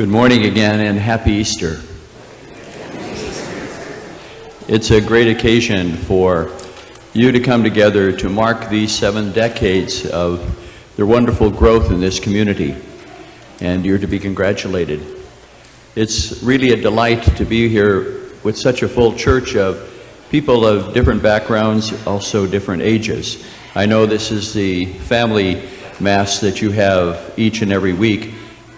Good morning again and happy Easter. It's a great occasion for you to come together to mark these 7 decades of the wonderful growth in this community, and you're to be congratulated. It's really a delight to be here with such a full church of people of different backgrounds, also different ages. I know this is the family mass that you have each and every week,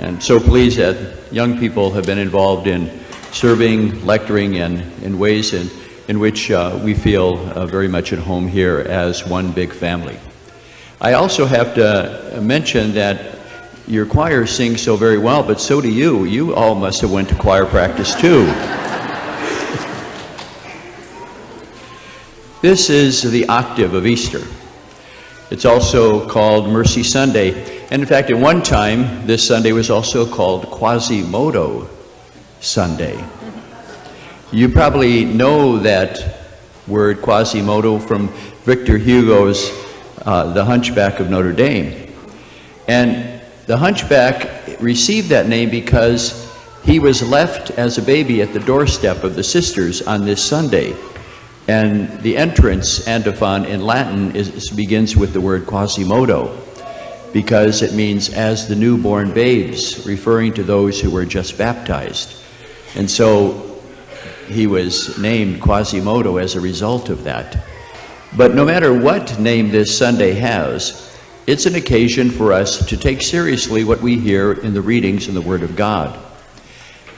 and so pleased that young people have been involved in serving, lecturing, and in ways in which we feel very much at home here as one big family. I also have to mention that your choir sings so very well, but so do you. You all must have went to choir practice too. This is the octave of Easter. It's also called Mercy Sunday. And in fact, at one time, this Sunday was also called Quasimodo Sunday. You probably know that word Quasimodo from Victor Hugo's The Hunchback of Notre Dame. And the Hunchback received that name because he was left as a baby at the doorstep of the sisters on this Sunday. And the entrance antiphon in Latin begins with the word Quasimodo, because it means as the newborn babes, referring to those who were just baptized. And so he was named Quasimodo as a result of that. But no matter what name this Sunday has, it's an occasion for us to take seriously what we hear in the readings in the Word of God.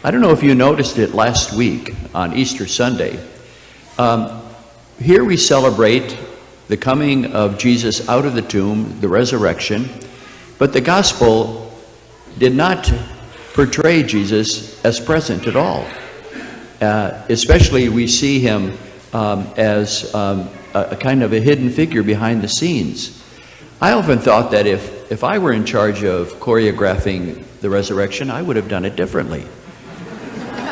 I don't know if you noticed it last week on Easter Sunday. Here we celebrate the coming of Jesus out of the tomb, the resurrection, but the gospel did not portray Jesus as present at all. Especially we see him as a kind of a hidden figure behind the scenes. I often thought that if I were in charge of choreographing the resurrection, I would have done it differently.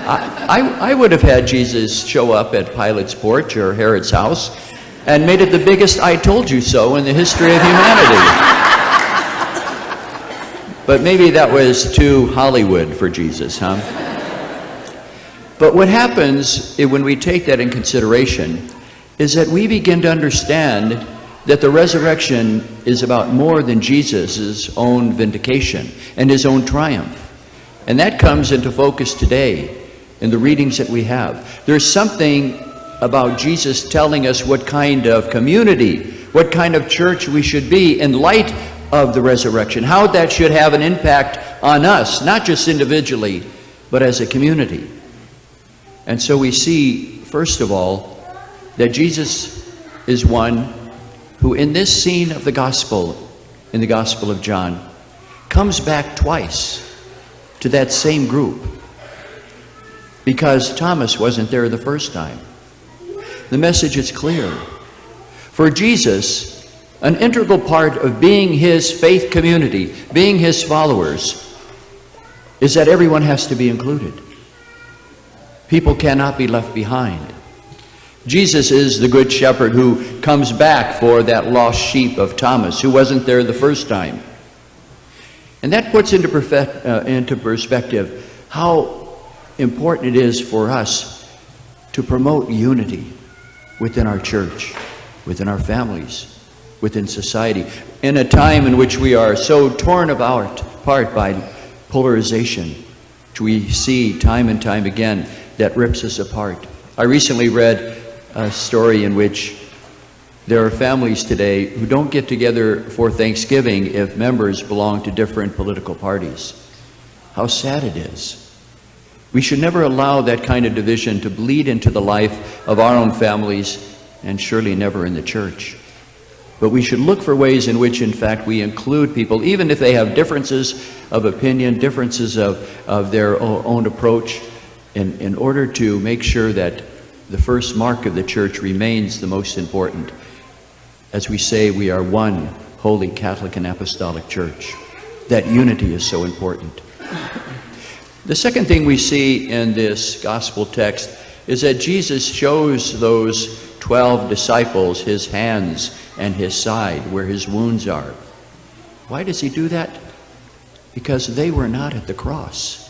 I would have had Jesus show up at Pilate's porch or Herod's house and made it the biggest I told you so in the history of humanity. But maybe that was too Hollywood for Jesus, huh? But what happens when we take that in consideration is that we begin to understand that the resurrection is about more than Jesus' own vindication and his own triumph. And that comes into focus today in the readings that we have. There's something about Jesus telling us what kind of community, what kind of church we should be in light of the resurrection, how that should have an impact on us, not just individually, but as a community. And so we see, first of all, that Jesus is one who in this scene of the gospel, in the Gospel of John, comes back twice to that same group, because Thomas wasn't there the first time. The message is clear. For Jesus, an integral part of being his faith community, being his followers, is that everyone has to be included. People cannot be left behind. Jesus is the good shepherd who comes back for that lost sheep of Thomas, who wasn't there the first time. And that puts into perspective how important it is for us to promote unity within our church, within our families, within society, in a time in which we are so torn apart by polarization, which we see time and time again that rips us apart. I recently read a story in which there are families today who don't get together for Thanksgiving if members belong to different political parties. How sad it is. We should never allow that kind of division to bleed into the life of our own families, and surely never in the church. But we should look for ways in which, in fact, we include people, even if they have differences of opinion, differences of their own approach, in order to make sure that the first mark of the church remains the most important. As we say, we are one holy Catholic and Apostolic Church. That unity is so important. The second thing we see in this gospel text is that Jesus shows those 12 disciples his hands and his side, where his wounds are. Why does he do that? Because they were not at the cross.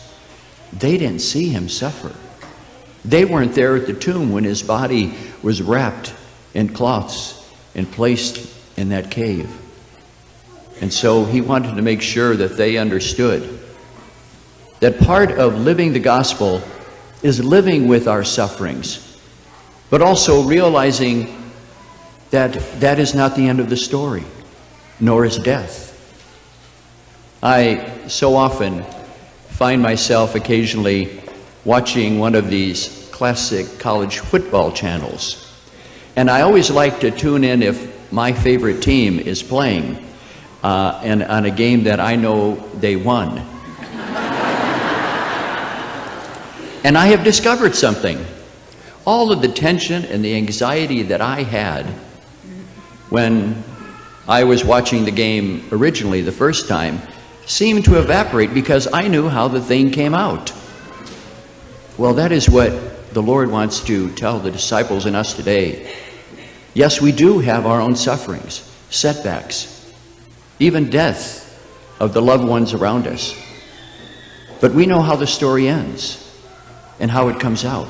They didn't see him suffer. They weren't there at the tomb when his body was wrapped in cloths and placed in that cave. And so he wanted to make sure that they understood that part of living the gospel is living with our sufferings, but also realizing that that is not the end of the story, nor is death. I so often find myself occasionally watching one of these classic college football channels, and I always like to tune in if my favorite team is playing and on a game that I know they won. And I have discovered something. All of the tension and the anxiety that I had when I was watching the game originally the first time seemed to evaporate because I knew how the thing came out. Well, that is what the Lord wants to tell the disciples and us today. Yes, we do have our own sufferings, setbacks, even death of the loved ones around us. But we know how the story ends and how it comes out.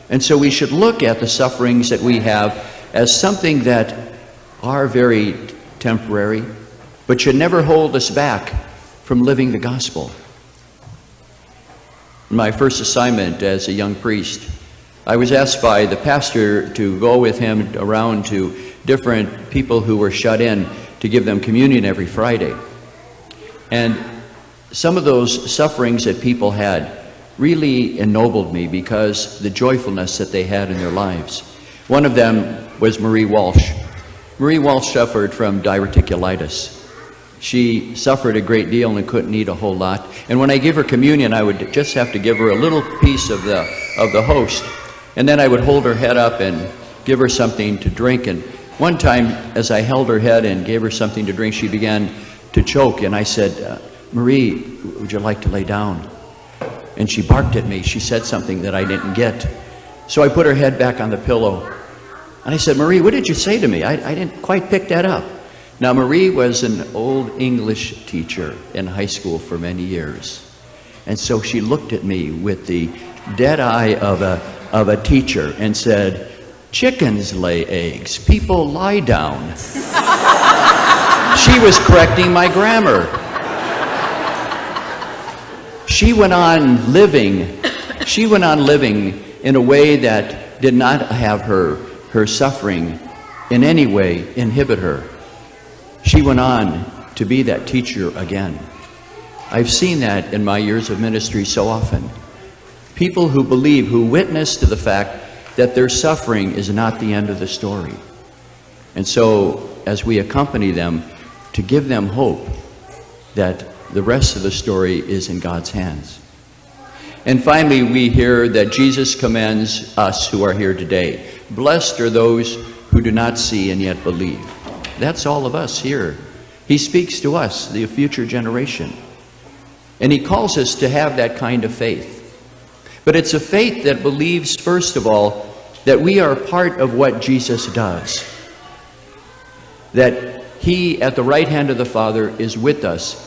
And so we should look at the sufferings that we have as something that are very temporary, but should never hold us back from living the gospel. In my first assignment as a young priest, I was asked by the pastor to go with him around to different people who were shut in to give them communion every Friday. And some of those sufferings that people had really ennobled me because the joyfulness that they had in their lives. One of them was Marie Walsh. Marie Walsh suffered from diverticulitis. She suffered a great deal and couldn't eat a whole lot. And when I give her communion, I would just have to give her a little piece of the host. And then I would hold her head up and give her something to drink. And one time, as I held her head and gave her something to drink, she began to choke. And I said, Marie, would you like to lay down? And she barked at me. She said something that I didn't get. So I put her head back on the pillow. And I said, Marie, what did you say to me? I didn't quite pick that up. Now, Marie was an old English teacher in high school for many years. And so she looked at me with the dead eye of a teacher and said, chickens lay eggs. People lie down. She was correcting my grammar. She went on living in a way that did not have her suffering in any way inhibit her. She went on to be that teacher again. I've seen that in my years of ministry so often. People who believe, who witness to the fact that their suffering is not the end of the story. And so, as we accompany them, to give them hope that the rest of the story is in God's hands. And finally, we hear that Jesus commends us who are here today. Blessed are those who do not see and yet believe. That's all of us here. He speaks to us, the future generation. And he calls us to have that kind of faith. But it's a faith that believes, first of all, that we are part of what Jesus does. That he, at the right hand of the Father, is with us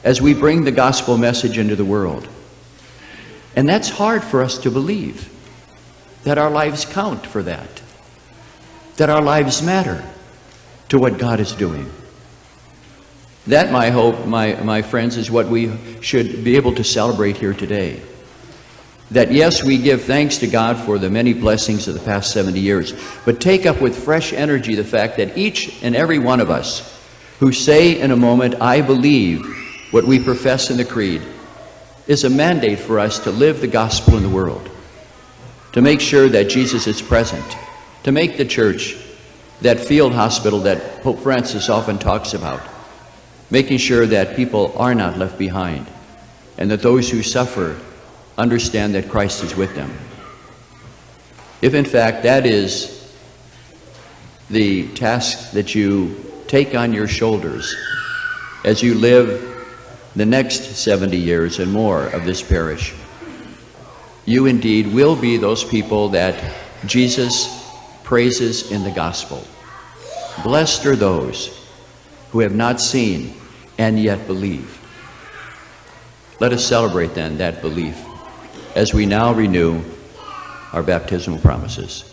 as we bring the gospel message into the world. And that's hard for us to believe, that our lives count for that our lives matter to what God is doing. That, my hope, my friends, is what we should be able to celebrate here today. That yes, we give thanks to God for the many blessings of the past 70 years, but take up with fresh energy the fact that each and every one of us who say in a moment, I believe what we profess in the Creed, is a mandate for us to live the gospel in the world, to make sure that Jesus is present, to make the church that field hospital that Pope Francis often talks about, making sure that people are not left behind, and that those who suffer understand that Christ is with them. If in fact that is the task that you take on your shoulders as you live the next 70 years and more of this parish, you indeed will be those people that Jesus praises in the gospel. Blessed are those who have not seen and yet believe. Let us celebrate then that belief as we now renew our baptismal promises.